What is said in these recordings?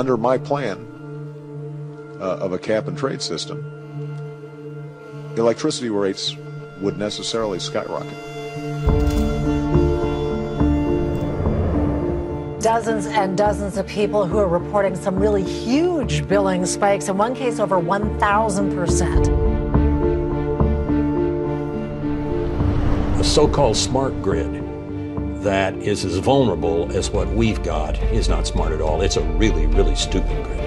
under my plan of a cap and trade system, electricity rates would necessarily skyrocket. Dozens and dozens of people who are reporting some really huge billing spikes, in one case over 1,000%. A so-called smart grid that is as vulnerable as what we've got is not smart at all. It's a really, really stupid grid.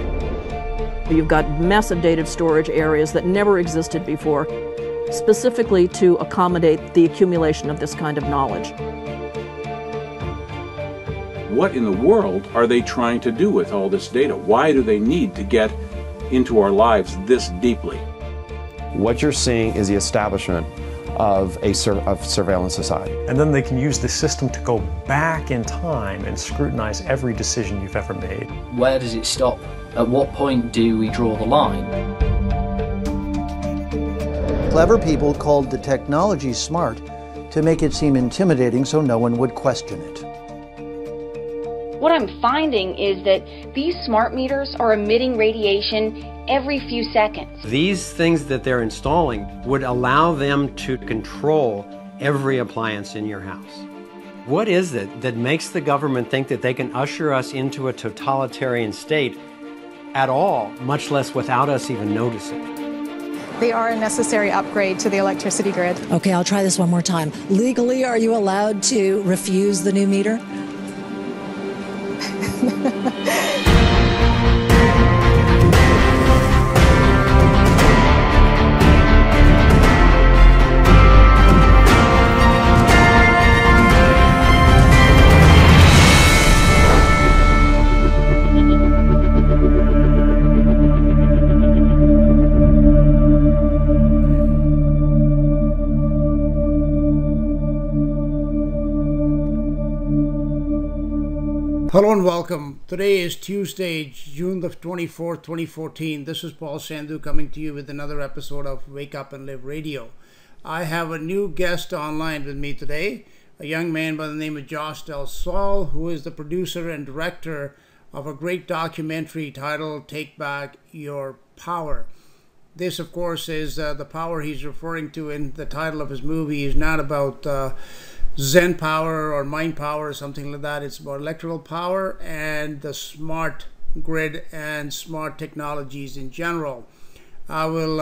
You've got massive data storage areas that never existed before, specifically to accommodate the accumulation of this kind of knowledge. What in the world are they trying to do with all this data? Why do they need to get into our lives this deeply? What you're seeing is the establishment of a surveillance society. And then they can use the system to go back in time and scrutinize every decision you've ever made. Where does it stop? At what point do we draw the line? Clever people called the technology smart to make it seem intimidating so no one would question it. What I'm finding is that these smart meters are emitting radiation every few seconds. These things that they're installing would allow them to control every appliance in your house. What is it that makes the government think that they can usher us into a totalitarian state at all, much less without us even noticing? They are a necessary upgrade to the electricity grid. Okay, I'll try this one more time. Legally, are you allowed to refuse the new meter? Hello and welcome. Today is Tuesday, June the 24th, 2014. This is Paul Sandhu coming to you with another episode of Wake Up and Live Radio. I have a new guest online with me today, a young man by the name of Josh Del Sol, who is the producer and director of a great documentary titled Take Back Your Power. This, of course, is the power he's referring to in the title of his movie is not about Zen power or mind power or something like that. It's about electrical power and the smart grid and smart technologies in general. I will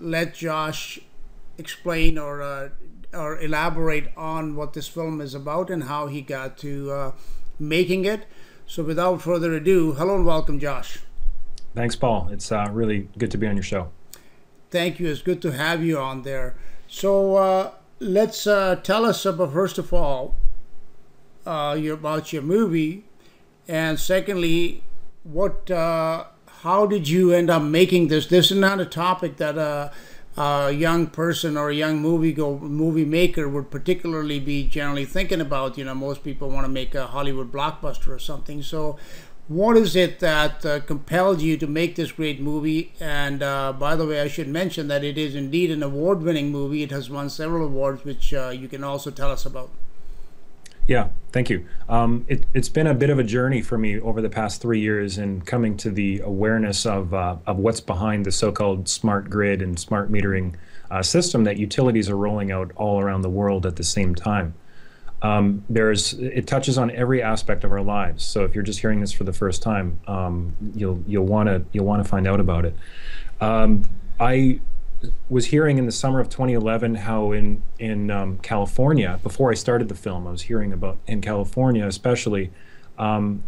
let Josh explain or elaborate on what this film is about and how he got to making it. So without further ado, hello and welcome, Josh. Thanks, Paul. It's really good to be on your show. Thank you. It's good to have you on there. So let's tell us about, first of all, about your movie, and secondly, how did you end up making this? This is not a topic that a young person or a young movie maker would particularly be generally thinking about. You know, most people want to make a Hollywood blockbuster or something. So what is it that compelled you to make this great movie? And by the way, I should mention that it is indeed an award-winning movie. It has won several awards, which you can also tell us about. Yeah, thank you. It's been a bit of a journey for me over the past 3 years in coming to the awareness of what's behind the so-called smart grid and smart metering system that utilities are rolling out all around the world at the same time. It touches on every aspect of our lives. So if you're just hearing this for the first time, you'll want to find out about it. I was hearing in the summer of 2011 how in California, before I started the film, I was hearing about in California especially,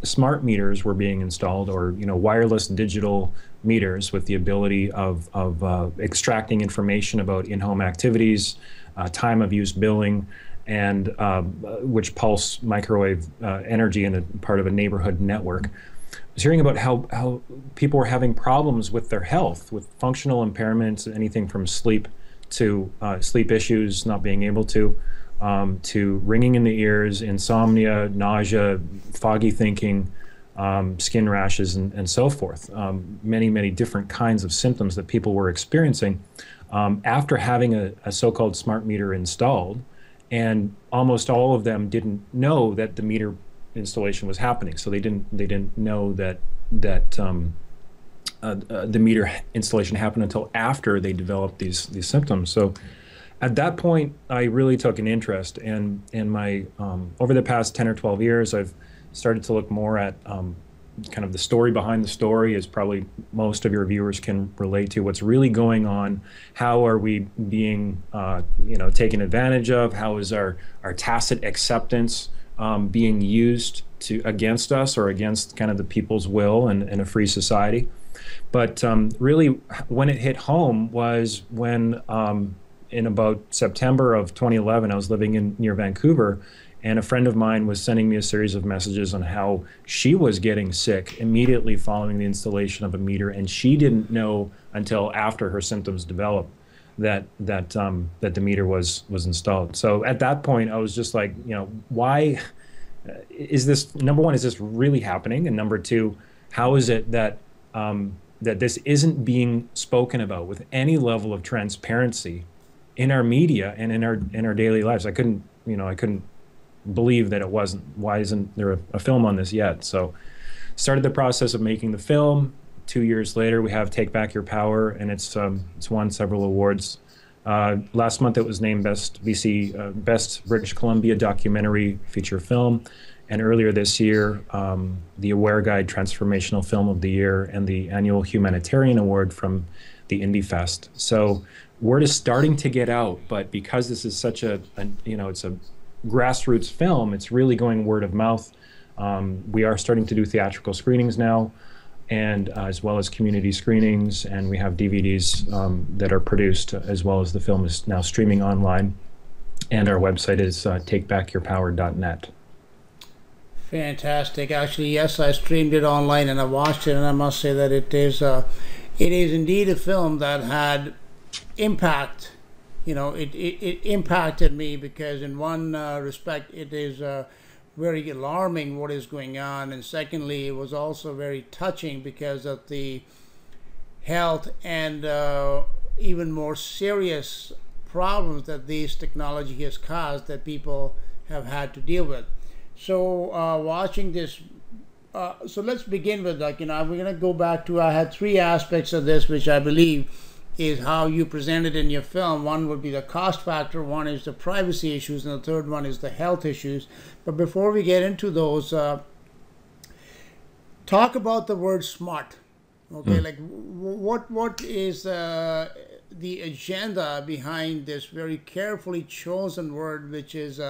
smart meters were being installed, or wireless digital meters with the ability of extracting information about in-home activities, time of use billing, and which pulse microwave energy in a part of a neighborhood network. I was hearing about how people were having problems with their health, with functional impairments, anything from sleep to sleep issues, not being able to ringing in the ears, insomnia, nausea, foggy thinking, skin rashes, and so forth. Many different kinds of symptoms that people were experiencing after having a so-called smart meter installed. And almost all of them didn't know that the meter installation was happening, so they didn't know that the meter installation happened until after they developed these symptoms. So at that point, I really took an interest, and my over the past 10 or 12 years, I've started to look more at kind of the story behind the story, as probably most of your viewers can relate to. What's really going on? How are we being taken advantage of? How is our tacit acceptance being used against us or against kind of the people's will in a free society? But really, when it hit home was when in about September of 2011, I was living near Vancouver, and a friend of mine was sending me a series of messages on how she was getting sick immediately following the installation of a meter, and she didn't know until after her symptoms developed that the meter was installed. So at that point, I was just like, why is this? Number one, is this really happening? And number two, how is it that that this isn't being spoken about with any level of transparency in our media and in our daily lives? I couldn't believe that it wasn't. Why isn't there a film on this yet? So started the process of making the film. 2 years later, we have Take Back Your Power, and it's won several awards. Last month, it was named Best British Columbia Documentary Feature Film, and earlier this year, the Aware Guide Transformational Film of the Year and the annual Humanitarian Award from the Indie Fest. So word is starting to get out, but because this is such it's a grassroots film, it's really going word of mouth. We are starting to do theatrical screenings now, and as well as community screenings, and we have DVDs that are produced, as well as the film is now streaming online, and our website is takebackyourpower.net. Fantastic. Actually, yes, I streamed it online and I watched it, and I must say that it is indeed a film that had impact. It impacted me, because in one respect it is very alarming what is going on, and secondly, it was also very touching because of the health and even more serious problems that this technology has caused that people have had to deal with. So watching this, so let's begin with, we're going to go back to, I had three aspects of this, which I believe is how you present it in your film. One would be the cost factor, one is the privacy issues, and the third one is the health issues. But before we get into those, talk about the word smart. Okay, like what is the agenda behind this very carefully chosen word, which is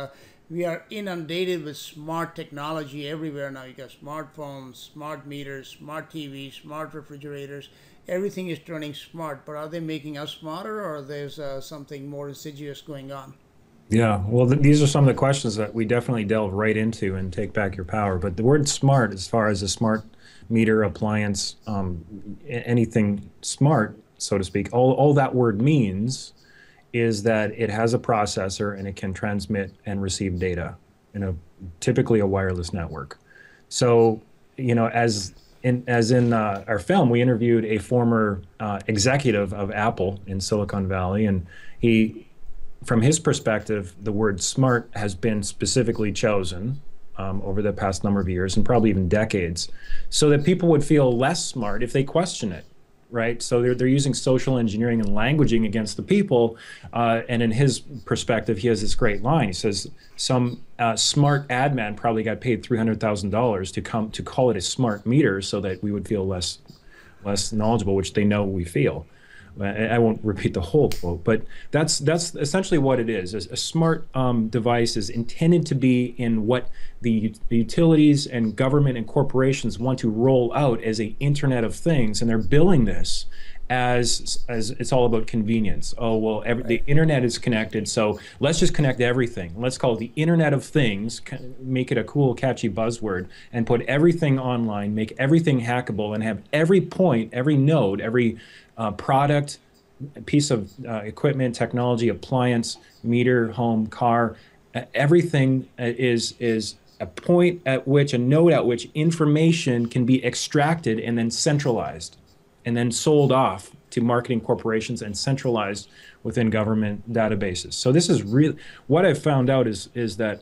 we are inundated with smart technology everywhere now. You got smartphones, smart meters, smart TVs, smart refrigerators. Everything is turning smart, but are they making us smarter, or there's something more insidious going on? Yeah, well, these are some of the questions that we definitely delve right into and Take Back Your Power. But the word smart, as far as a smart meter, appliance, anything smart, so to speak, all that word means is that it has a processor and it can transmit and receive data in typically a wireless network. So, as in our film, we interviewed a former executive of Apple in Silicon Valley, and from his perspective, the word smart has been specifically chosen over the past number of years, and probably even decades, so that people would feel less smart if they question it, right? So they're using social engineering and languaging against the people, and in his perspective, he has this great line. He says, some smart ad man probably got paid $300,000 to call it a smart meter so that we would feel less knowledgeable, which they know we feel. I won't repeat the whole quote, but that's essentially what it is. A smart device is intended to be in what the utilities and government and corporations want to roll out as an Internet of Things, and they're billing this as it's all about convenience. Oh, well, the Internet is connected, so let's just connect everything. Let's call it the Internet of Things, make it a cool, catchy buzzword, and put everything online, make everything hackable, and have every point, every node, every product, piece of equipment, technology, appliance, meter, home, car, everything is a point at which, a node at which information can be extracted and then centralized and then sold off to marketing corporations and centralized within government databases. So this is really, what I've found out is that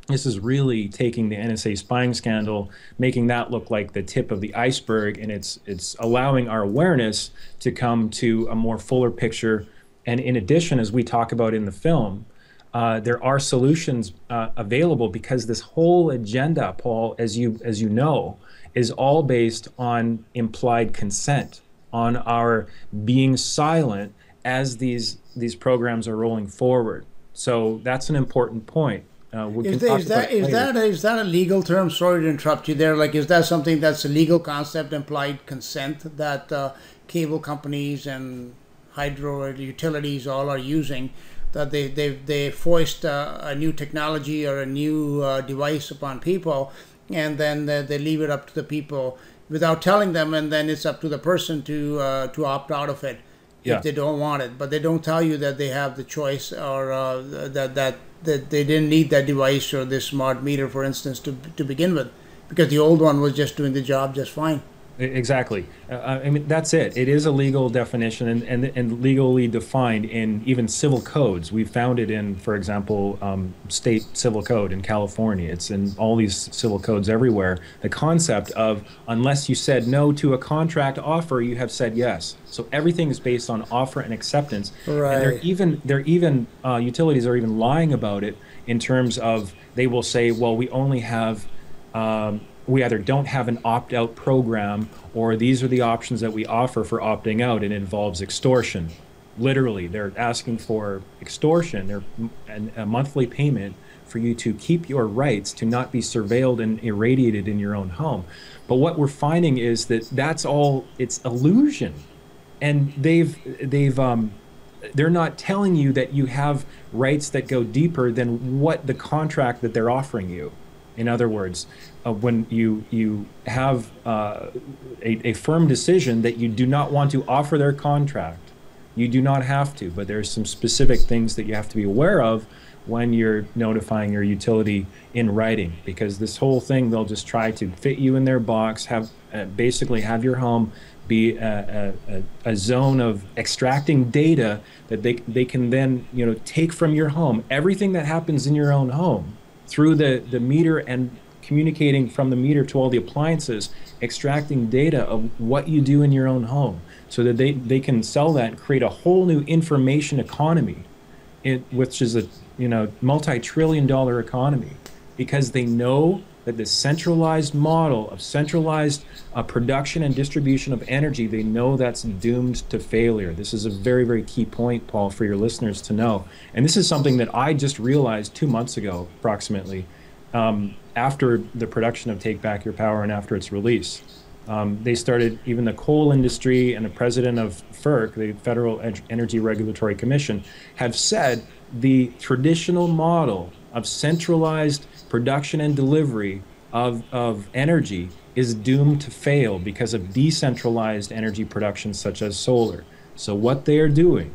This is really taking the NSA spying scandal, making that look like the tip of the iceberg, and it's allowing our awareness to come to a more fuller picture. And in addition, as we talk about in the film, there are solutions available, because this whole agenda, Paul, as you know, is all based on implied consent, on our being silent as these programs are rolling forward. So that's an important point. Is that a legal term? Sorry to interrupt you there. Like, is that something that's a legal concept, implied consent, that cable companies and hydro utilities all are using, that they foist a new technology or a new device upon people, and then they leave it up to the people without telling them, and then it's up to the person to opt out of it if they don't want it. But they don't tell you that they have the choice, or that they didn't need that device or this smart meter, for instance, to begin with, because the old one was just doing the job just fine. Exactly. I mean, that's it. It is a legal definition and legally defined in even civil codes. We found it in, for example, state civil code in California. It's in all these civil codes everywhere. The concept of, unless you said no to a contract offer, you have said yes. So everything is based on offer and acceptance. Right. And utilities are even lying about it, in terms of, they will say, well, we only have we either don't have an opt-out program, or these are the options that we offer for opting out, and it involves extortion. Literally, they're asking for extortion. They're a monthly payment for you to keep your rights to not be surveilled and irradiated in your own home. But what we're finding is that that's all, it's illusion. And they're not telling you that you have rights that go deeper than what the contract that they're offering you. In other words, when you have a firm decision that you do not want to offer their contract, you do not have to, but there's some specific things that you have to be aware of when you're notifying your utility in writing, because this whole thing, they'll just try to fit you in their box, basically have your home be a zone of extracting data that they can then take from your home. Everything that happens in your own home, through the meter and communicating from the meter to all the appliances, extracting data of what you do in your own home, so that they can sell that and create a whole new information economy, which is a multi-trillion-dollar economy, because they know that the centralized model of centralized production and distribution of energy, they know that's doomed to failure. This is a very, very key point, Paul, for your listeners to know. And this is something that I just realized 2 months ago, approximately, after the production of Take Back Your Power and after its release. They started, even the coal industry and the president of FERC, the Federal Energy Regulatory Commission, have said the traditional model of centralized production and delivery of energy is doomed to fail because of decentralized energy production such as solar. So what they are doing,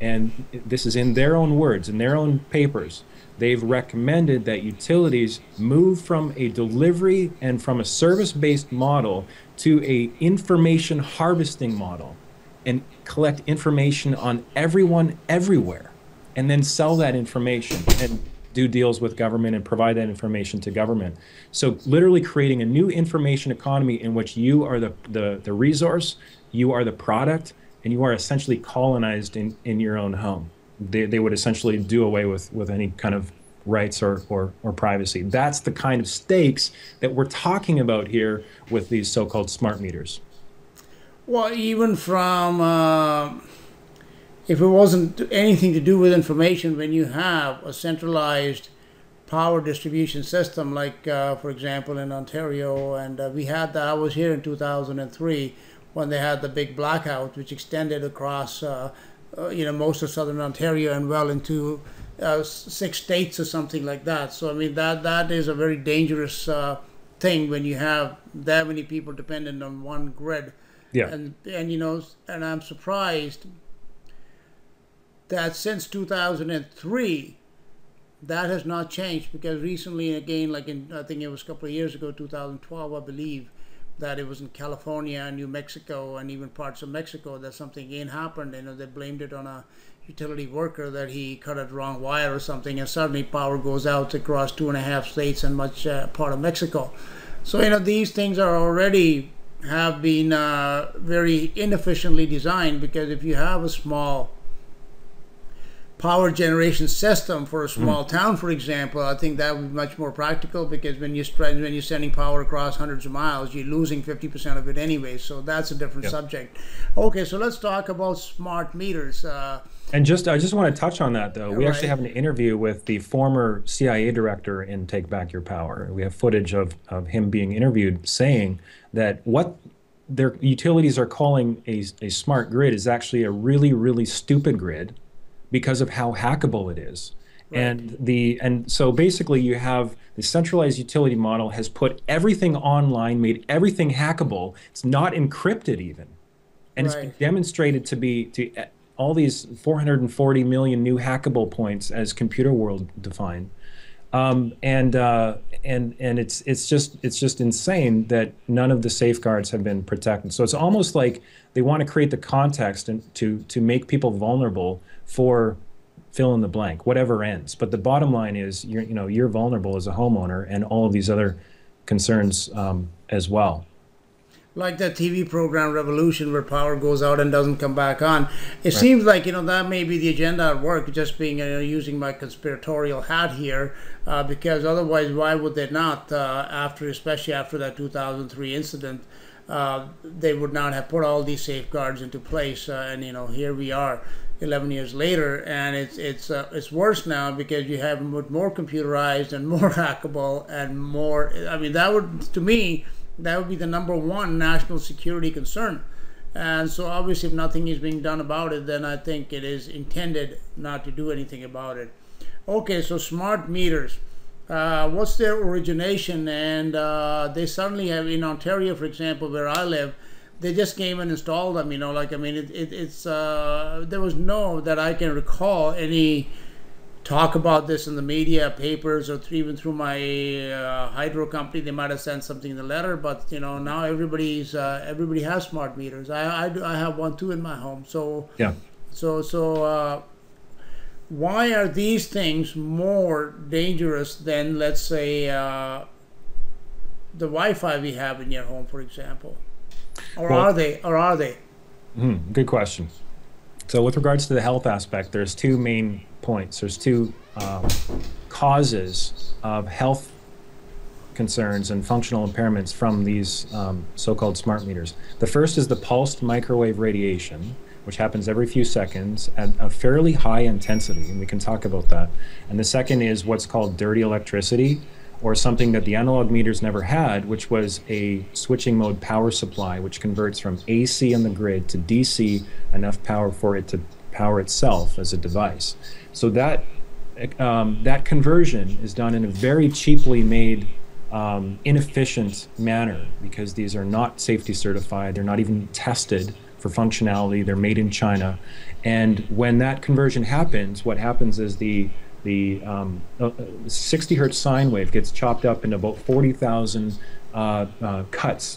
and this is in their own words, in their own papers, they've recommended that utilities move from a delivery and from a service-based model to a information harvesting model, and collect information on everyone everywhere, and then sell that information and do deals with government and provide that information to government. So literally creating a new information economy in which you are the resource, you are the product, and you are essentially colonized in your own home. They would essentially do away with any kind of rights or privacy. That's the kind of stakes that we're talking about here with these so-called smart meters. Well, even from if it wasn't anything to do with information, when you have a centralized power distribution system, like for example in Ontario, and we had that, I was here in 2003 when they had the big blackout, which extended across most of southern Ontario and well into 6 states or something like that. So I mean that is a very dangerous thing when you have that many people dependent on one grid. Yeah. And I'm surprised that since 2003 that has not changed, because recently again, like I think it was a couple of years ago, 2012 I believe, that it was in California and New Mexico and even parts of Mexico that something again happened. They blamed it on a utility worker that he cut a wrong wire or something, and suddenly power goes out across 2.5 states and much part of Mexico. So these things are already have been very inefficiently designed, because if you have a small power generation system for a small town, for example, I think that would be much more practical, because when you're sending power across hundreds of miles, you're losing 50% of it anyway. So that's a different subject. Okay, so let's talk about smart meters. And I just want to touch on that, though. We actually have an interview with the former CIA director in Take Back Your Power. We have footage of him being interviewed saying that what their utilities are calling a smart grid is actually a really, really stupid grid, because of how hackable it is. Right. And so basically you have the centralized utility model has put everything online, made everything hackable. It's not encrypted even. And it's been demonstrated to all these 440 million new hackable points as Computer World defined. And it's just insane that none of the safeguards have been protected. So it's almost like they want to create the context and to make people vulnerable for fill in the blank, whatever ends. But the bottom line is you're vulnerable as a homeowner, and all of these other concerns as well. Like that TV program Revolution, where power goes out and doesn't come back on. It seems like that may be the agenda at work, just being using my conspiratorial hat here, because otherwise why would they not, especially after that 2003 incident, they would not have put all these safeguards into place, and here we are 11 years later, and it's worse now, because you have more computerized and more hackable and more. I mean, that would be the #1 national security concern. And so obviously if nothing is being done about it, then I think it is intended not to do anything about it. Okay, so smart meters. What's their origination? And they suddenly have, in Ontario, for example, where I live, they just came and installed them. There was that I can recall any talk about this in the media, papers, or even through my hydro company. They might have sent something in the letter, but now everybody has smart meters. I have one too in my home. So yeah. So why are these things more dangerous than, let's say, the Wi-Fi we have in your home, for example? Or are they? Good question. So with regards to the health aspect, there's two main points. There's two causes of health concerns and functional impairments from these so-called smart meters. The first is the pulsed microwave radiation, which happens every few seconds at a fairly high intensity, and we can talk about that. And the second is what's called dirty electricity, or something that the analog meters never had, which was a switching mode power supply, which converts from AC in the grid to DC, enough power for it to power itself as a device. So that conversion is done in a very cheaply made, inefficient manner, because these are not safety certified, they're not even tested for functionality, they're made in China. And when that conversion happens, what happens is the 60 hertz sine wave gets chopped up into about 40,000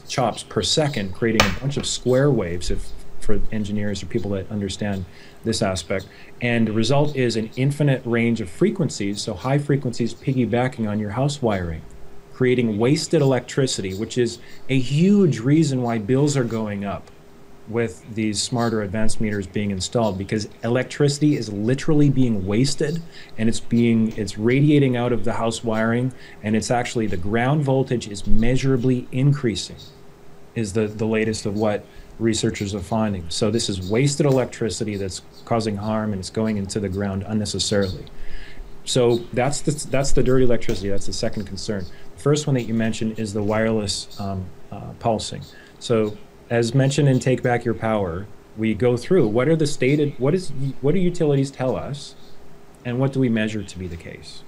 chops per second, creating a bunch of square waves for engineers or people that understand this aspect. And the result is an infinite range of frequencies, so high frequencies piggybacking on your house wiring, creating wasted electricity, which is a huge reason why bills are going up with these smarter advanced meters being installed, because electricity is literally being wasted, and it's radiating out of the house wiring, and it's actually the ground voltage is measurably increasing, is the latest of what researchers are finding. So this is wasted electricity that's causing harm, and it's going into the ground unnecessarily. So that's the dirty electricity. That's the second concern. The first one that you mentioned is the wireless pulsing. So as mentioned in Take Back Your Power, we go through what do utilities tell us, and what do we measure to be the case?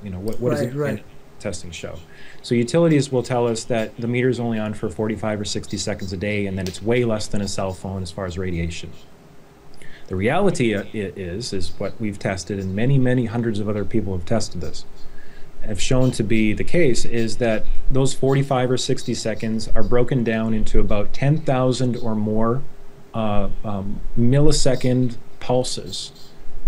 What does it testing show? So utilities will tell us that the meter is only on for 45 or 60 seconds a day, and that it's way less than a cell phone as far as radiation. The reality is what we've tested, and many hundreds of other people have tested this. have shown to be the case is that those 45 or 60 seconds are broken down into about 10,000 or more millisecond pulses.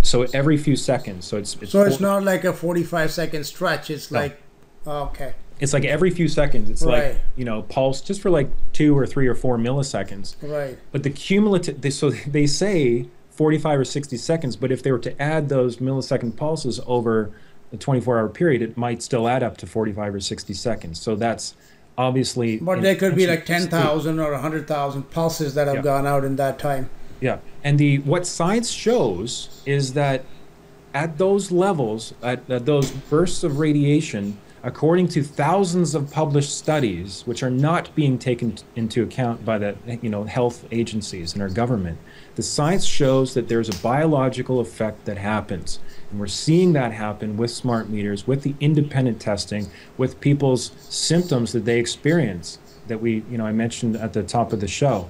So every few seconds. So it's not like a 45-second stretch. It's like, okay. It's like every few seconds. It's right. like, you know, pulse just for like 2 or 3 or 4 milliseconds. Right. But the cumulative, so they say 45 or 60 seconds, but if they were to add those millisecond pulses over the 24-hour period, it might still add up to 45 or 60 seconds. So that's obviously... But there could be like 10,000 or 100,000 pulses that have gone out in that time. Yeah, and what science shows is that at those levels, at those bursts of radiation, according to thousands of published studies, which are not being taken into account by the health agencies and our government, the science shows that there's a biological effect that happens. And we're seeing that happen with smart meters, with the independent testing, with people's symptoms that they experience that I mentioned at the top of the show.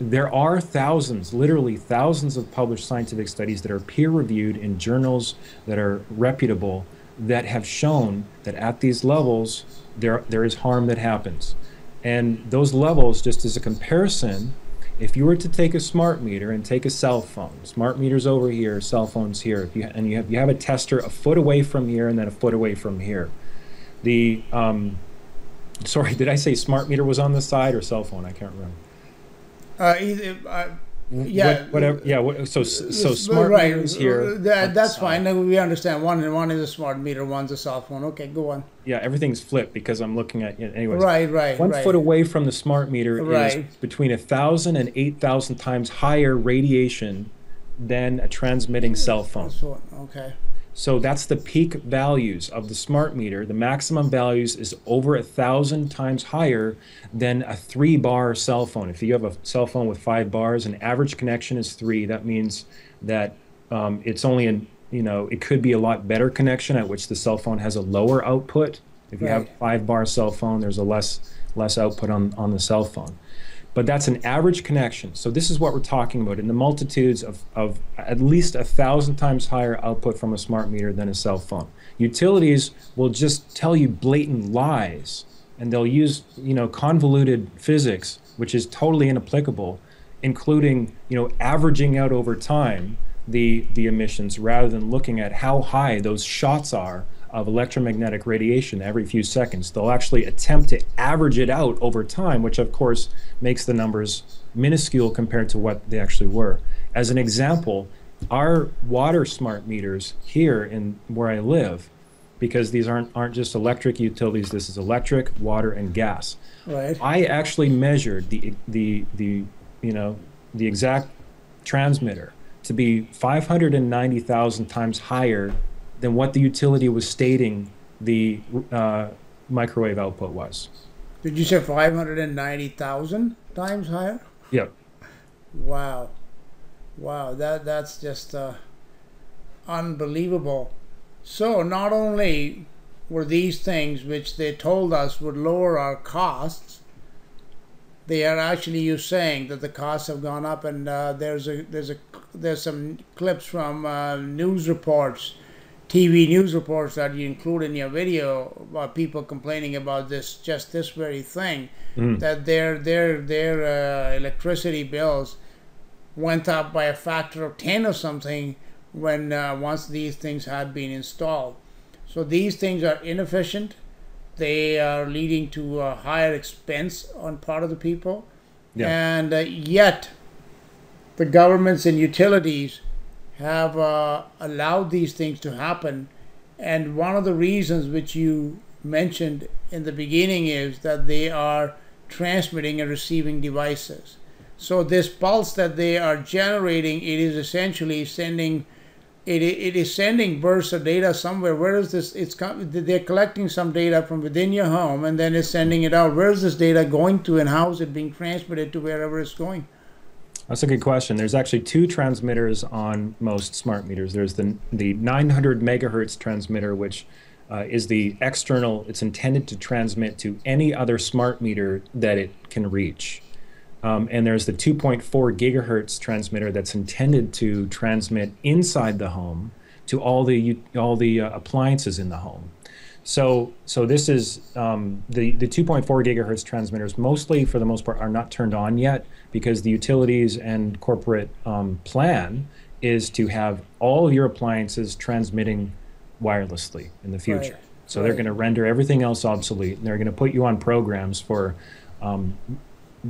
There are thousands, literally thousands of published scientific studies that are peer-reviewed in journals that are reputable that have shown that at these levels, there is harm that happens. And those levels, just as a comparison, if you were to take a smart meter and take a cell phone, smart meters over here, cell phones here, you have a tester a foot away from here and then a foot away from here. Sorry, did I say smart meter was on the side or cell phone? I can't remember. Whatever. Yeah. So smart meters here. That's fine. We understand. One is a smart meter. One's a cell phone. Okay, go on. Yeah, everything's flipped because I'm looking at it. Anyways. Right. 1 foot away from the smart meter is between 1,000 and 8,000 times higher radiation than a transmitting cell phone. Okay. So that's the peak values of the smart meter. The maximum values is over 1,000 times higher than a 3-bar cell phone. If you have a cell phone with 5 bars, an average connection is 3. That means that it's only it could be a lot better connection at which the cell phone has a lower output. If you have a 5-bar cell phone, there's a less output on the cell phone. But that's an average connection. So this is what we're talking about in the multitudes of at least 1,000 times higher output from a smart meter than a cell phone. Utilities will just tell you blatant lies, and they'll use convoluted physics, which is totally inapplicable, including averaging out over time the emissions rather than looking at how high those shots are of electromagnetic radiation every few seconds. They'll actually attempt to average it out over time, which of course makes the numbers minuscule compared to what they actually were. As an example, our water smart meters here in where I live, because these aren't just electric utilities, this is electric, water, and gas. Right. I actually measured the exact transmitter to be 590,000 times higher than what the utility was stating the microwave output was. Did you say 590,000 times higher? Yep. Wow. That's just unbelievable. So not only were these things which they told us would lower our costs, they are actually saying that the costs have gone up, and there's some clips from news reports, TV news reports that you include in your video about people complaining about this very thing, that their electricity bills went up by a factor of 10 or something when once these things had been installed. So these things are inefficient. They are leading to a higher expense on part of the people, and yet the governments and utilities have allowed these things to happen. And one of the reasons which you mentioned in the beginning is that they are transmitting and receiving devices. So this pulse that they are generating, it is essentially sending, it is sending bursts of data somewhere. Where is this? They're collecting some data from within your home and then it's sending it out. Where is this data going to, and how is it being transmitted to wherever it's going? That's a good question. There's actually 2 transmitters on most smart meters. There's the 900 megahertz transmitter, which is the external. It's intended to transmit to any other smart meter that it can reach. And there's the 2.4 gigahertz transmitter that's intended to transmit inside the home to all the appliances in the home. So this is the 2.4 gigahertz transmitters, mostly for the most part, are not turned on yet, because the utilities and corporate plan is to have all of your appliances transmitting wirelessly in the future. Right. So they're going to render everything else obsolete, and they're going to put you on programs for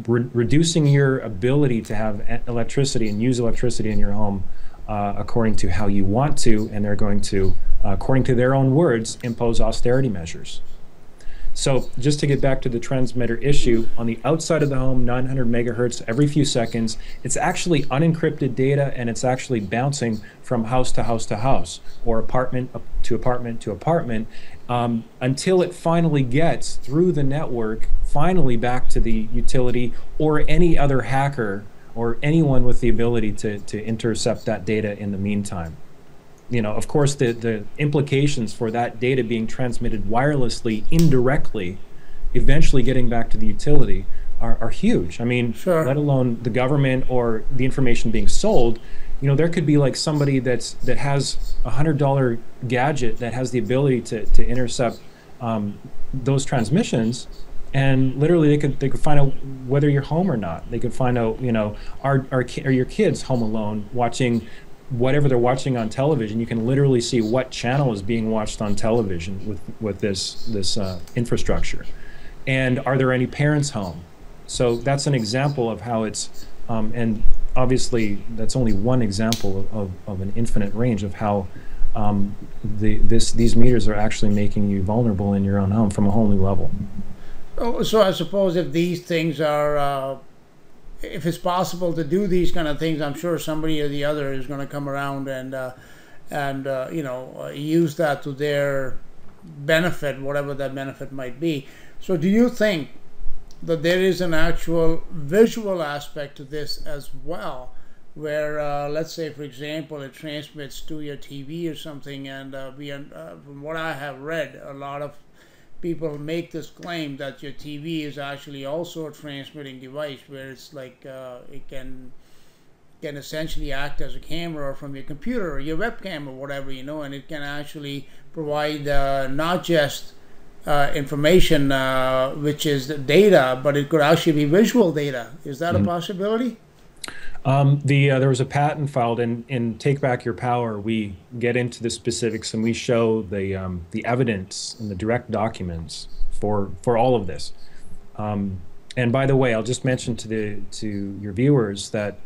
reducing your ability to have electricity and use electricity in your home according to how you want to, and they're going to, according to their own words, impose austerity measures. So just to get back to the transmitter issue, on the outside of the home, 900 megahertz every few seconds, it's actually unencrypted data, and it's actually bouncing from house to house to house, or apartment to apartment to apartment, until it finally gets through the network, finally back to the utility or any other hacker or anyone with the ability to intercept that data in the meantime. You know, of course, the implications for that data being transmitted wirelessly indirectly, eventually getting back to the utility, are huge. I mean, Sure. let alone the government or the information being sold. You know, there could be like somebody that has a $100 gadget that has the ability to intercept those transmissions, and literally they could find out whether you're home or not. They could find out, you know, are your kids home alone watching whatever they're watching on television. You can literally see what channel is being watched on television with this infrastructure. And are there any parents home? So that's an example of how it's, and obviously that's only one example of an infinite range of how these meters are actually making you vulnerable in your own home from a whole new level. Oh, so I suppose if these things are, if it's possible to do these kind of things, I'm sure somebody or the other is going to come around and you know, use that to their benefit, whatever that benefit might be. So do you think that there is an actual visual aspect to this as well, where let's say, for example, it transmits to your TV or something, and from what I have read, a lot of people make this claim that your TV is actually also a transmitting device, where it's like it can essentially act as a camera from your computer or your webcam or whatever, you know, and it can actually provide not just information, which is the data, but it could actually be visual data. Is that a possibility? There was a patent filed in Take Back Your Power. We get into the specifics and we show the evidence and the direct documents for all of this. And by the way, I'll just mention to your viewers that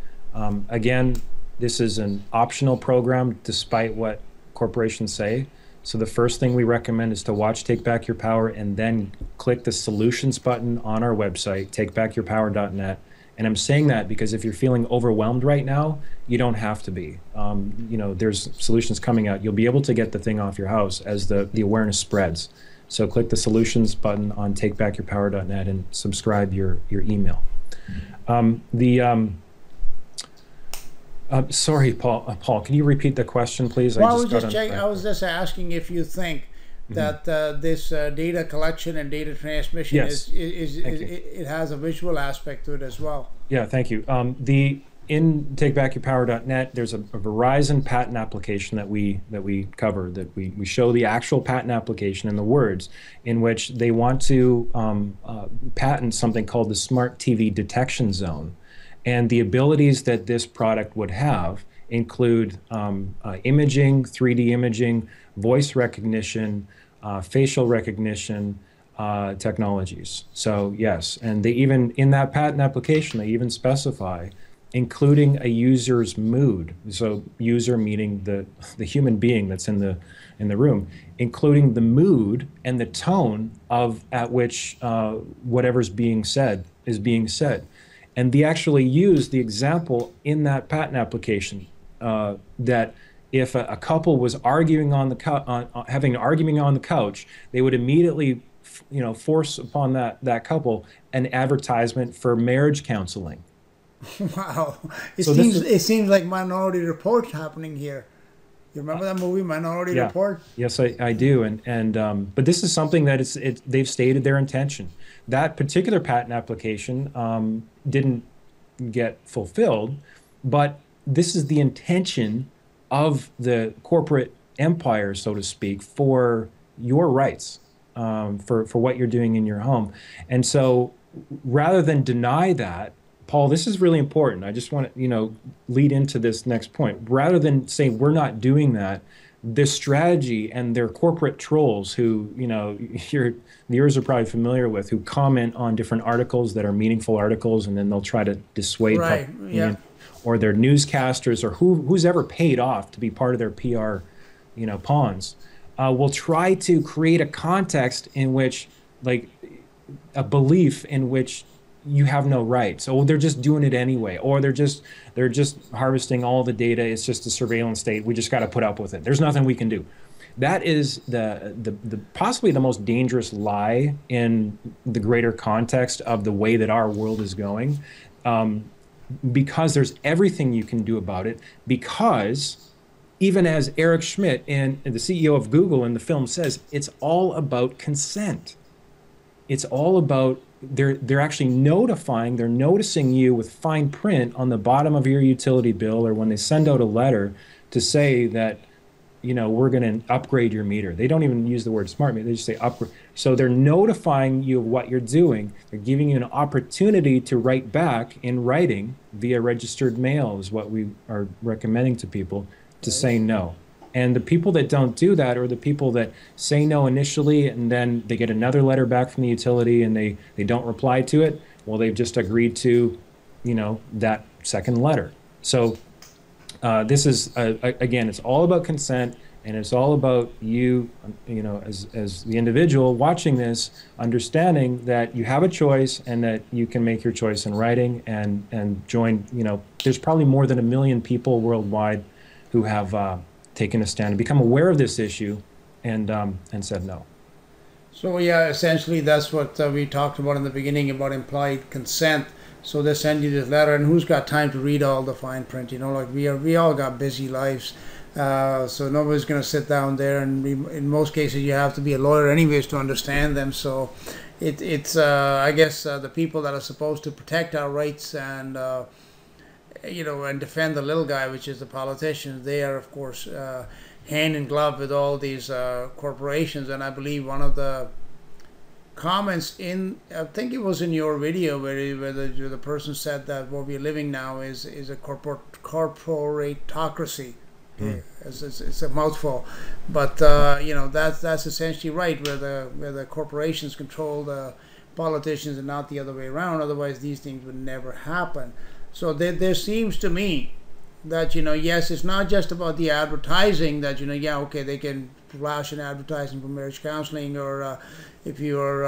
again, this is an optional program despite what corporations say. So the first thing we recommend is to watch Take Back Your Power and then click the solutions button on our website, takebackyourpower.net. And I'm saying that because if you're feeling overwhelmed right now, you don't have to be. You know, there's solutions coming out. You'll be able to get the thing off your house as the awareness spreads. So click the solutions button on takebackyourpower.net and subscribe your email. Sorry, Paul, can you repeat the question, please? Well, I was just asking if you think that this data collection and data transmission it has a visual aspect to it as well. Yeah, thank you. In takebackyourpower.net, there's a Verizon patent application that we cover, that we show the actual patent application and the words in which they want to patent something called the Smart TV Detection Zone. And the abilities that this product would have include imaging, 3D imaging, voice recognition, facial recognition technologies. So yes, and they even, in that patent application, they even specify including a user's mood. So user meaning the human being that's in the room, including the mood and the tone of at which whatever's being said is being said. And they actually use the example in that patent application that if a couple was arguing on the having an argument on the couch, they would immediately, force upon that couple an advertisement for marriage counseling. Wow, it seems like Minority Report happening here. You remember that movie, Minority Report? Yes, I do. But this is something that they've stated their intention. That particular patent application didn't get fulfilled, but this is the intention of the corporate empire, so to speak, for your rights, for what you're doing in your home. And so rather than deny that, Paul, this is really important. I just want to, lead into this next point. Rather than say we're not doing that, this strategy and their corporate trolls who, your viewers are probably familiar with, who comment on different articles that are meaningful articles, and then they'll try to dissuade right. public opinion, or their newscasters, or who's ever paid off to be part of their PR, pawns, will try to create a context in which, like, a belief in which you have no rights. Oh, they're just doing it anyway, or they're just harvesting all the data. It's just a surveillance state. We just got to put up with it. There's nothing we can do. That is the possibly the most dangerous lie in the greater context of the way that our world is going, because there's everything you can do about it. Because even as Eric Schmidt, and the CEO of Google in the film, says, it's all about consent. It's all about they're actually they're noticing you with fine print on the bottom of your utility bill, or when they send out a letter to say that, we're going to upgrade your meter. They don't even use the word smart meter. They just say upgrade. So they're notifying you of what you're doing. They're giving you an opportunity to write back in writing via registered mail, is what we are recommending to people, to say no. And the people that don't do that, or the people that say no initially and then they get another letter back from the utility and they don't reply to it, well, they've just agreed to, that second letter. So this is, again, it's all about consent, and it's all about you, as the individual watching this, understanding that you have a choice and that you can make your choice in writing and join, there's probably more than 1 million people worldwide who have taken a stand and become aware of this issue and said no. So yeah, essentially that's what we talked about in the beginning about implied consent. So they send you this letter, and who's got time to read all the fine print? Like we all got busy lives, so nobody's going to sit down there, and in most cases you have to be a lawyer anyways to understand them. So it's I guess the people that are supposed to protect our rights and and defend the little guy, which is the politicians, they are, of course, hand in glove with all these corporations. And I believe one of the comments I think it was in your video, where the person said that what we're living now is a corporatocracy. It's a mouthful, but that's essentially right, where the corporations control the politicians and not the other way around. Otherwise, these things would never happen. So there seems to me that, yes, it's not just about the advertising that, okay, they can flash an advertising for marriage counseling, or if you're,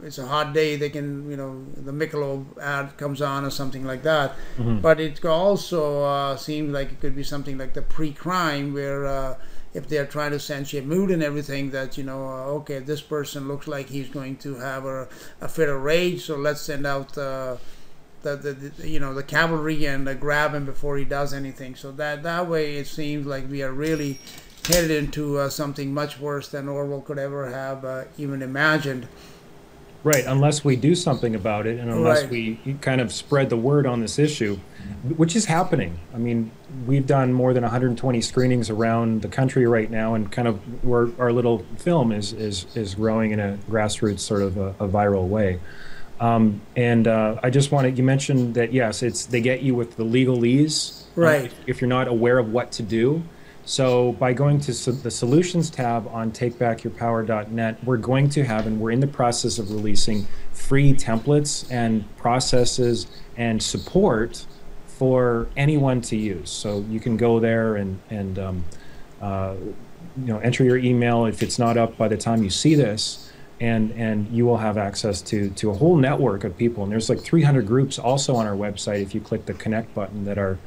it's a hot day, they can, the Michelob ad comes on or something like that. Mm-hmm. But it also seems like it could be something like the pre-crime, where if they're trying to sense your mood and everything, that, okay, this person looks like he's going to have a fit of rage, so let's send out the cavalry and grab him before he does anything. So that way it seems like we are really headed into something much worse than Orwell could ever have even imagined. Right, unless we do something about it, and unless we kind of spread the word on this issue, which is happening. I mean, we've done more than 120 screenings around the country right now, and kind of our little film is growing in a grassroots sort of a viral way. I just wanted, you mentioned that, yes, they get you with the legalese, right? If you're not aware of what to do. So by going to the solutions tab on takebackyourpower.net, we're going to have, and we're in the process of releasing, free templates and processes and support for anyone to use. So you can go there and enter your email if it's not up by the time you see this, and you will have access to a whole network of people. And there's like 300 groups also on our website if you click the connect button that have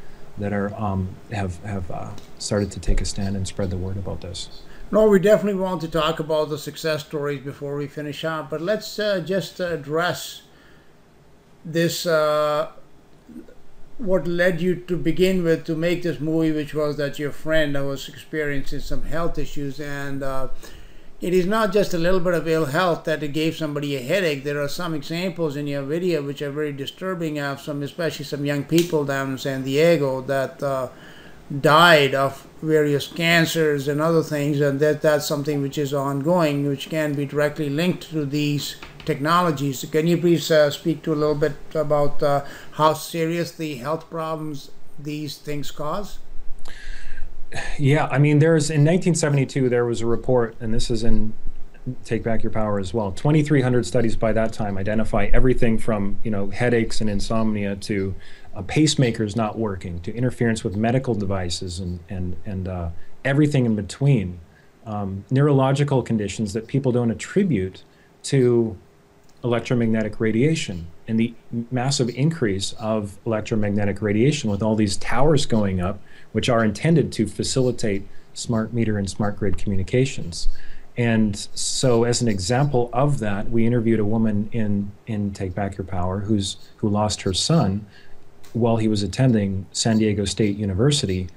started to take a stand and spread the word about this. No, we definitely want to talk about the success stories before we finish up, but let's just address this, what led you to begin with to make this movie, which was that your friend was experiencing some health issues, and it is not just a little bit of ill health that it gave somebody a headache. There are some examples in your video which are very disturbing of especially some young people down in San Diego that died of various cancers and other things, and that's something which is ongoing, which can be directly linked to these technologies. Can you please speak to a little bit about how serious the health problems these things cause? Yeah, I mean, in 1972, there was a report, and this is in Take Back Your Power as well. 2,300 studies by that time identify everything from, headaches and insomnia to pacemakers not working, to interference with medical devices and everything in between. Neurological conditions that people don't attribute to electromagnetic radiation, and the massive increase of electromagnetic radiation with all these towers going up, which are intended to facilitate smart meter and smart grid communications. And so as an example of that, we interviewed a woman in Take Back Your Power who lost her son while he was attending San Diego State University.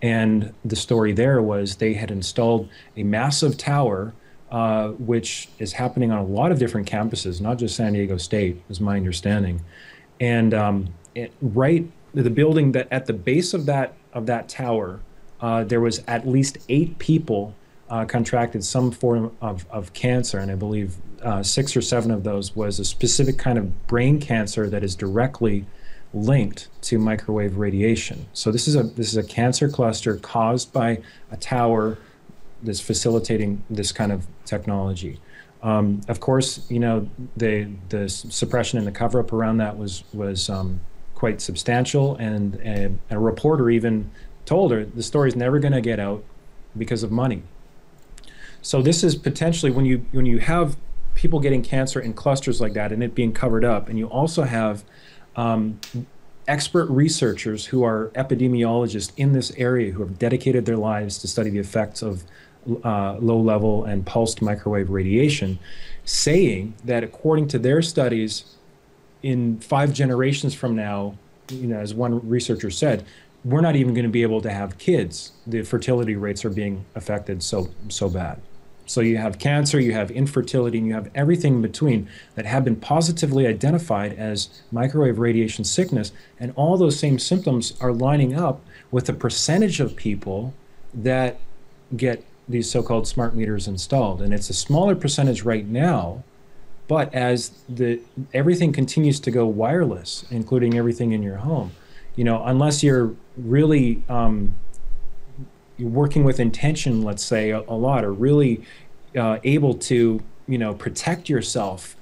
And the story there was they had installed a massive tower, which is happening on a lot of different campuses, not just San Diego State, is my understanding. And the building that at the base of that tower, there was at least 8 people contracted some form of cancer, and I believe 6 or 7 of those was a specific kind of brain cancer that is directly linked to microwave radiation. So this is a cancer cluster caused by a tower that's facilitating this kind of technology. Of course, the suppression and the cover-up around that was quite substantial, and a reporter even told her the story's never going to get out because of money. So this is potentially when you have people getting cancer in clusters like that and it being covered up, and you also have expert researchers who are epidemiologists in this area who have dedicated their lives to study the effects of low-level and pulsed microwave radiation, saying that according to their studies, in 5 generations from now, as one researcher said, we're not even going to be able to have kids. The fertility rates are being affected so bad. So you have cancer, you have infertility, and you have everything in between that have been positively identified as microwave radiation sickness, and all those same symptoms are lining up with the percentage of people that get these so-called smart meters installed. And it's a smaller percentage right now, but as everything continues to go wireless, including everything in your home, unless you're really you're working with intention, let's say, a lot, or really able to, protect yourself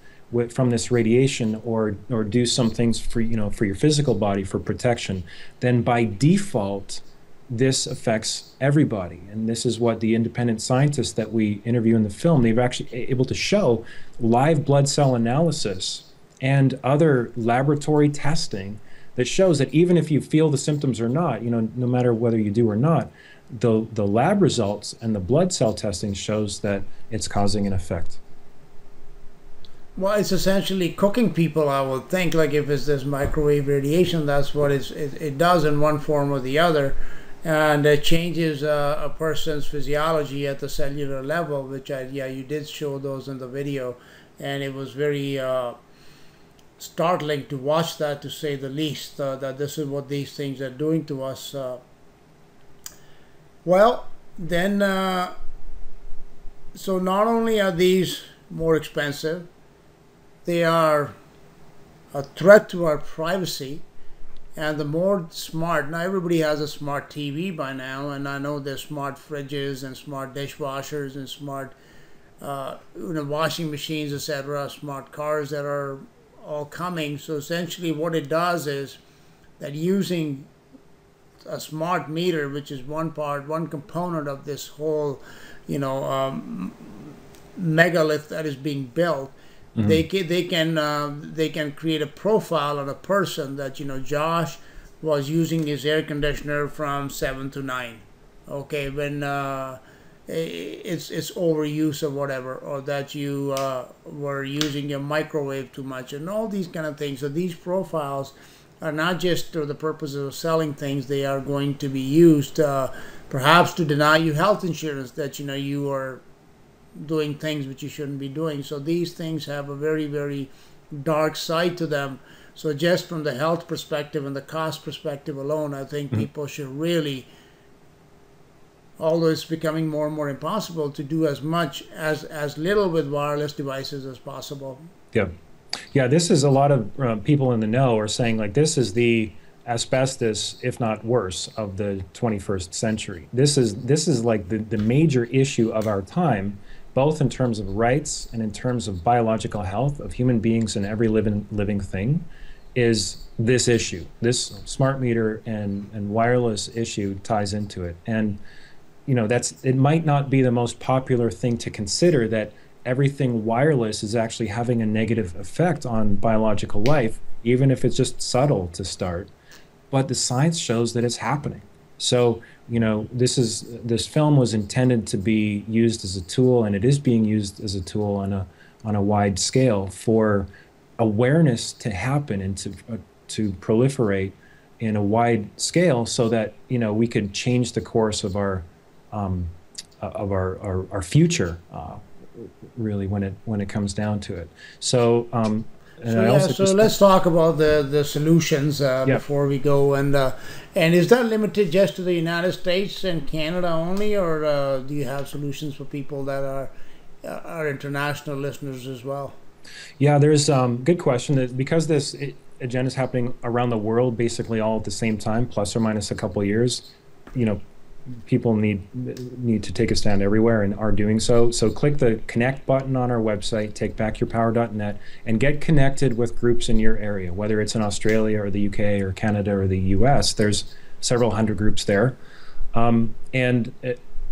from this radiation, or do some things for, for your physical body for protection, then by default, this affects everybody. And this is what the independent scientists that we interview in the film, they've actually able to show live blood cell analysis and other laboratory testing that shows that even if you feel the symptoms or not, no matter whether you do or not, the lab results and the blood cell testing shows that it's causing an effect. Well, it's essentially cooking people, I would think. Like if it's this microwave radiation, that's what it does in one form or the other. And it changes a person's physiology at the cellular level, which you did show those in the video. And it was very startling to watch that, to say the least, that this is what these things are doing to us. Well, then, so not only are these more expensive, they are a threat to our privacy, and the more smart, now everybody has a smart TV by now, and I know there's smart fridges and smart dishwashers and smart washing machines, etc., smart cars that are all coming. So essentially what it does is that using a smart meter, which is one component of this whole, megalith that is being built, they can create a profile on a person that, Josh was using his air conditioner from 7 to 9, okay, when it's overuse or whatever, or that you were using your microwave too much, and all these kind of things. So these profiles are not just for the purposes of selling things. They are going to be used perhaps to deny you health insurance, that you are doing things which you shouldn't be doing. So these things have a very, very dark side to them. So just from the health perspective and the cost perspective alone, I think people should really although it's becoming more and more impossible to do as much as little with wireless devices as possible. Yeah. Yeah, this is a lot of people in the know are saying, like, this is the asbestos, if not worse, of the 21st century. This is like the major issue of our time, both in terms of rights and in terms of biological health of human beings and every living thing, is this issue. This smart meter and wireless issue ties into it. And, you know, it might not be the most popular thing to consider, that everything wireless is actually having a negative effect on biological life, even if it's just subtle to start. But the science shows that it's happening. So, you know, this film was intended to be used as a tool, and it is being used as a tool on a wide scale for awareness to happen and to proliferate in a wide scale, so that, you know, we could change the course of our future, really, when it comes down to it. So. So let's talk about the solutions before we go. And is that limited just to the United States and Canada only, or do you have solutions for people that are international listeners as well? Yeah, there's good question. Because this agenda is happening around the world, basically all at the same time, plus or minus a couple of years. You know, people need to take a stand everywhere and are doing so. So click the connect button on our website, takebackyourpower.net, and get connected with groups in your area, whether it's in Australia or the UK or Canada or the US. There's several hundred groups there. And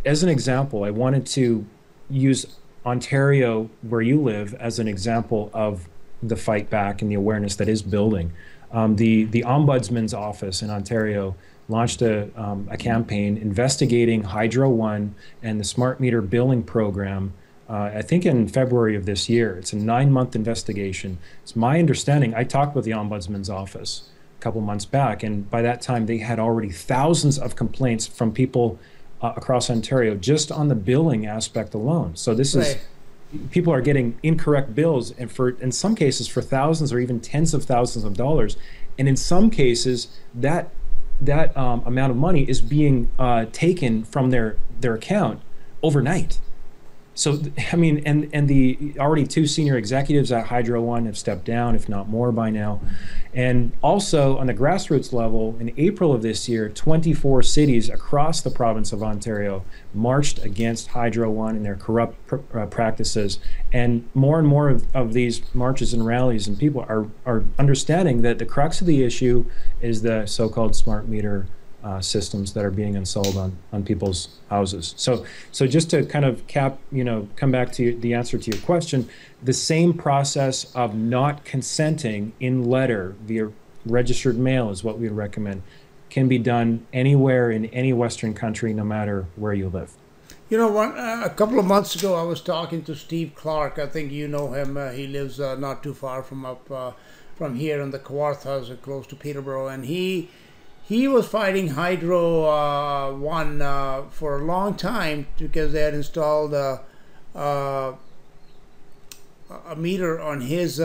as an example, I wanted to use Ontario, where you live, as an example of the fight back and the awareness that is building. The Ombudsman's Office in Ontario launched a campaign investigating Hydro One and the smart meter billing program, I think in February of this year. It's a 9-month investigation. It's my understanding, I talked with the Ombudsman's Office a couple months back, and by that time they had already thousands of complaints from people across Ontario just on the billing aspect alone. So this is, people are getting incorrect bills, and in some cases for thousands or even tens of thousands of dollars. And in some cases, that amount of money is being taken from their account overnight. So, I mean, and the already 2 senior executives at Hydro One have stepped down, if not more by now. And also on the grassroots level, in April of this year, 24 cities across the province of Ontario marched against Hydro One and their corrupt practices. And more of these marches and rallies, and people are understanding that the crux of the issue is the so-called smart meter systems that are being installed on people's houses. So just to kind of come back to the answer to your question, the same process of not consenting in letter via registered mail is what we would recommend, can be done anywhere in any Western country, no matter where you live. You know, a couple of months ago, I was talking to Steve Clark. I think you know him. He lives not too far from here in the Kawarthas, close to Peterborough, and he was fighting Hydro One for a long time because they had installed a meter on his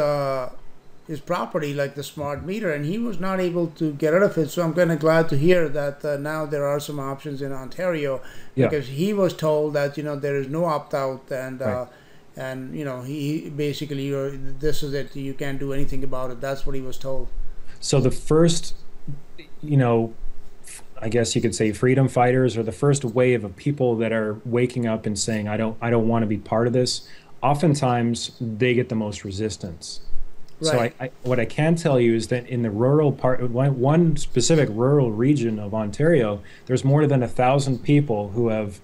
property, like the smart meter, and he was not able to get rid of it. So I'm kind of glad to hear that now there are some options in Ontario, because he was told that, you know, there is no opt-out, and and, you know, he basically, this is it, you can't do anything about it. That's what he was told. So the first, you know, I guess you could say freedom fighters, or the first wave of people that are waking up and saying, I don't want to be part of this, oftentimes they get the most resistance. Right. So what I can tell you is that in the rural part, one specific rural region of Ontario, there's more than 1,000 people who have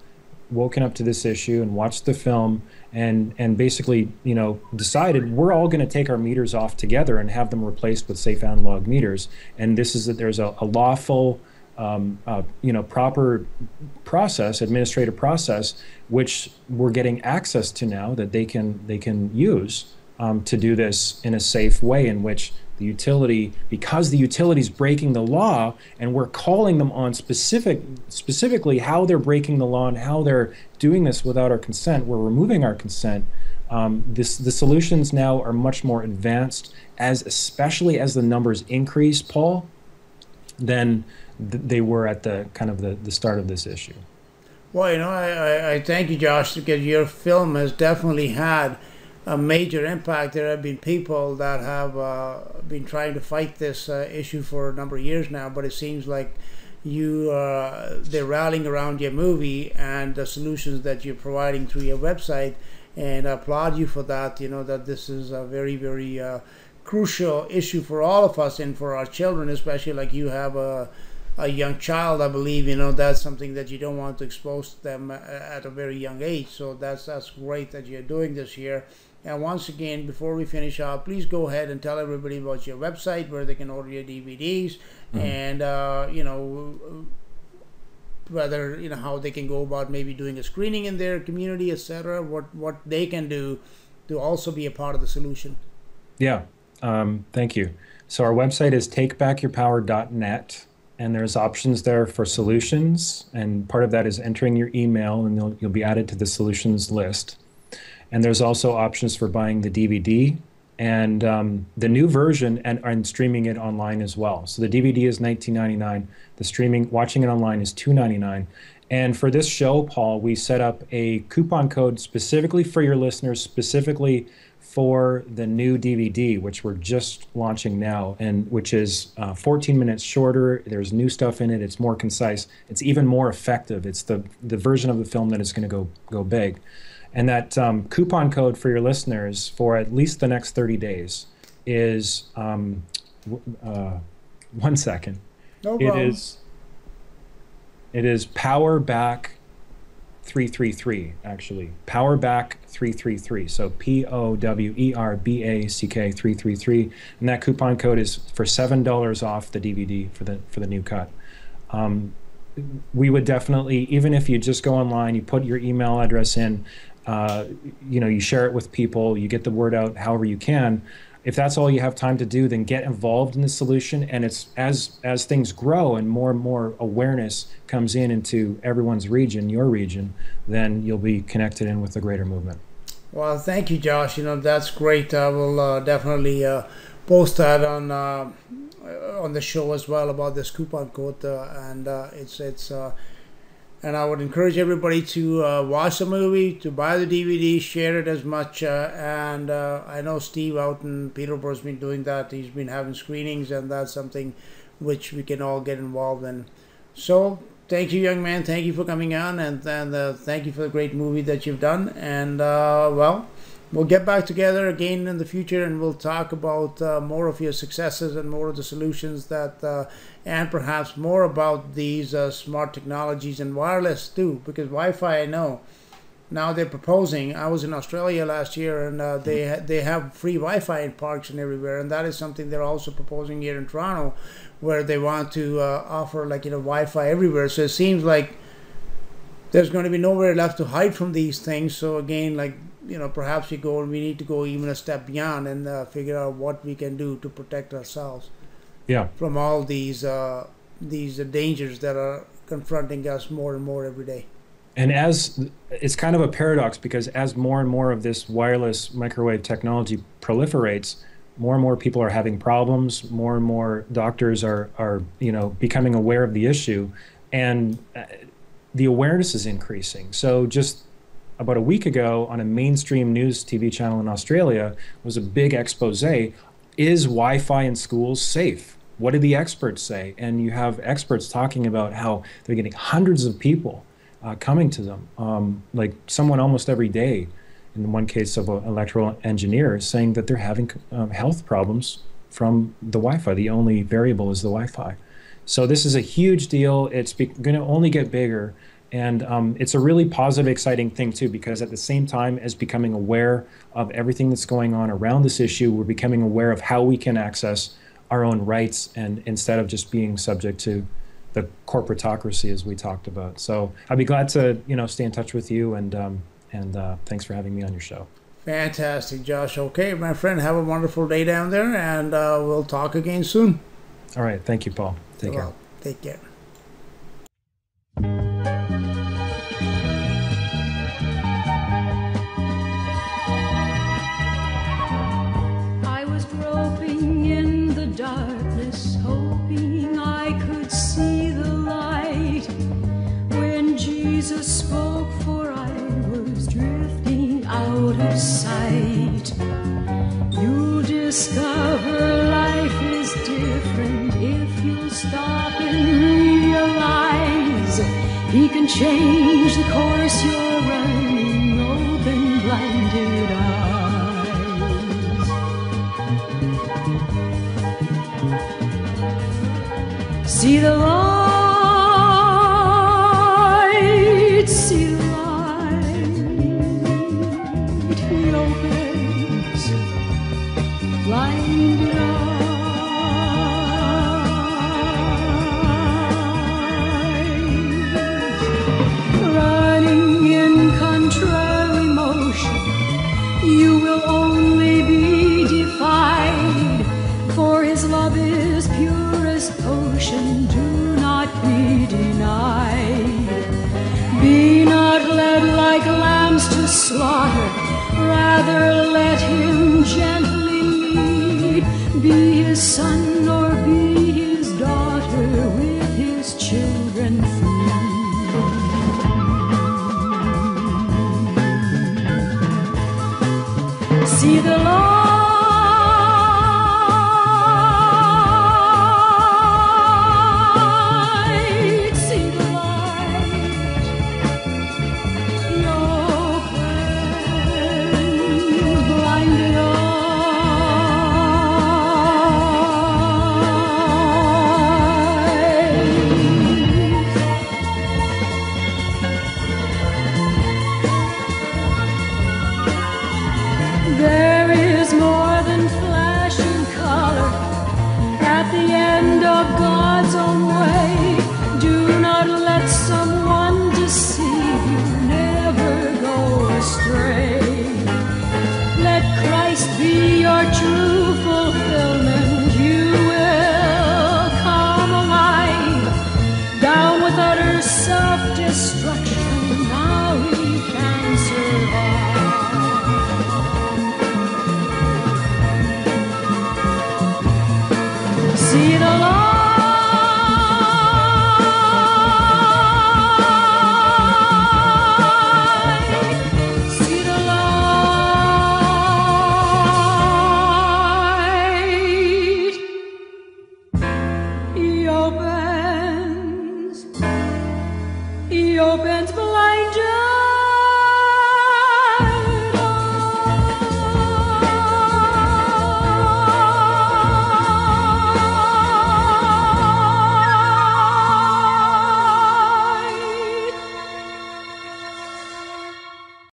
woken up to this issue and watched the film and basically, you know, decided we're all going to take our meters off together and have them replaced with safe analog meters. And this is that there's a lawful, you know, proper process, administrative process, which we're getting access to now, that they can use to do this in a safe way, in which the utility, because the utility is breaking the law, and we're calling them on specifically how they're breaking the law and how they're doing this without our consent, we're removing our consent. The solutions now are much more advanced, especially as the numbers increase, Paul, than they were at the kind of the start of this issue. Well, you know, I thank you, Josh, because your film has definitely had a major impact. There have been people that have been trying to fight this issue for a number of years now, but it seems like they're rallying around your movie and the solutions that you're providing through your website, and I applaud you for that. You know, that this is a very, very crucial issue for all of us and for our children, especially like you have a young child, I believe. You know, that's something that you don't want to expose them at a very young age. So that's great that you're doing this here. And once again, before we finish up, please go ahead and tell everybody about your website where they can order your DVDs, and you know, whether, you know, how they can go about maybe doing a screening in their community, etc. What they can do to also be a part of the solution. Yeah, thank you. So our website is takebackyourpower.net. And there's options there for solutions, and part of that is entering your email, and you'll be added to the solutions list. And there's also options for buying the DVD and the new version and streaming it online as well. So the DVD is $19.99. The watching it online is $2.99. And for this show, Paul, we set up a coupon code specifically for your listeners, specifically for the new DVD, which we're just launching now, and which is 14 minutes shorter. There's new stuff in it. It's more concise. It's even more effective. It's the version of the film that is going to go big. And that coupon code for your listeners for at least the next 30 days is 1 second. No problem. It is PowerBack 333, actually. PowerBack 333. So POWERBACK 333. And that coupon code is for $7 off the DVD for the new cut. We would definitely, even if you just go online, you put your email address in, you know, you share it with people, you get the word out however you can. If that's all you have time to do, then get involved in the solution. And it's as things grow and more awareness comes into everyone's region, your region, then you'll be connected in with the greater movement. Well, thank you, Josh. You know, that's great. I will definitely post that on the show as well about this coupon code, and I would encourage everybody to watch the movie, to buy the DVD, share it as much. And I know Steve out in Peterborough has been doing that. He's been having screenings, and that's something which we can all get involved in. So thank you, young man. Thank you for coming on, and thank you for the great movie that you've done. And well, we'll get back together again in the future, and we'll talk about more of your successes and more of the solutions that, and perhaps more about these smart technologies and wireless too, because Wi-Fi, I know, now they're proposing. I was in Australia last year, and they have free Wi-Fi in parks and everywhere, and that is something they're also proposing here in Toronto, where they want to offer, like, you know, Wi-Fi everywhere. So it seems like there's going to be nowhere left to hide from these things. So again, like, you know, perhaps we need to go even a step beyond and figure out what we can do to protect ourselves from all these dangers that are confronting us more and more every day. And as it's kind of a paradox, because as more and more of this wireless microwave technology proliferates, more and more people are having problems, more and more doctors are you know, becoming aware of the issue, and the awareness is increasing. So just about a week ago on a mainstream news TV channel in Australia was a big expose. Is Wi-Fi in schools safe? What did the experts say? And you have experts talking about how they're getting hundreds of people coming to them, like someone almost every day, in one case of an electrical engineer, saying that they're having health problems from the Wi-Fi. The only variable is the Wi-Fi. So this is a huge deal. It's going to only get bigger. And it's a really positive, exciting thing too, because at the same time as becoming aware of everything that's going on around this issue, we're becoming aware of how we can access our own rights, and instead of just being subject to the corporatocracy as we talked about. So I'd be glad to, you know, stay in touch with you, and thanks for having me on your show. Fantastic, Josh. Okay, my friend, have a wonderful day down there, and we'll talk again soon. All right. Thank you, Paul. Take care. Take care. Darkness, hoping I could see the light, when Jesus Jesus spoke, for I was drifting out of sight. You'll discover life is different if you'll stop and realize He can change the course you're running. Open blinded eyes. See the light, see the light. He opens blinded eyes. Running in contrary motion, you will only be defied, for His love is purest ocean. Do not be denied. Be not led like lambs to slaughter, rather let Him gently lead. Be His son or be His daughter, with His children free. See the light, see the light. Your blinded There is more than flash and color at the end of God's own way. Do not let someone deceive you, never go astray. Let Christ be your true fulfillment. You will come alive, down with utter self-destruction.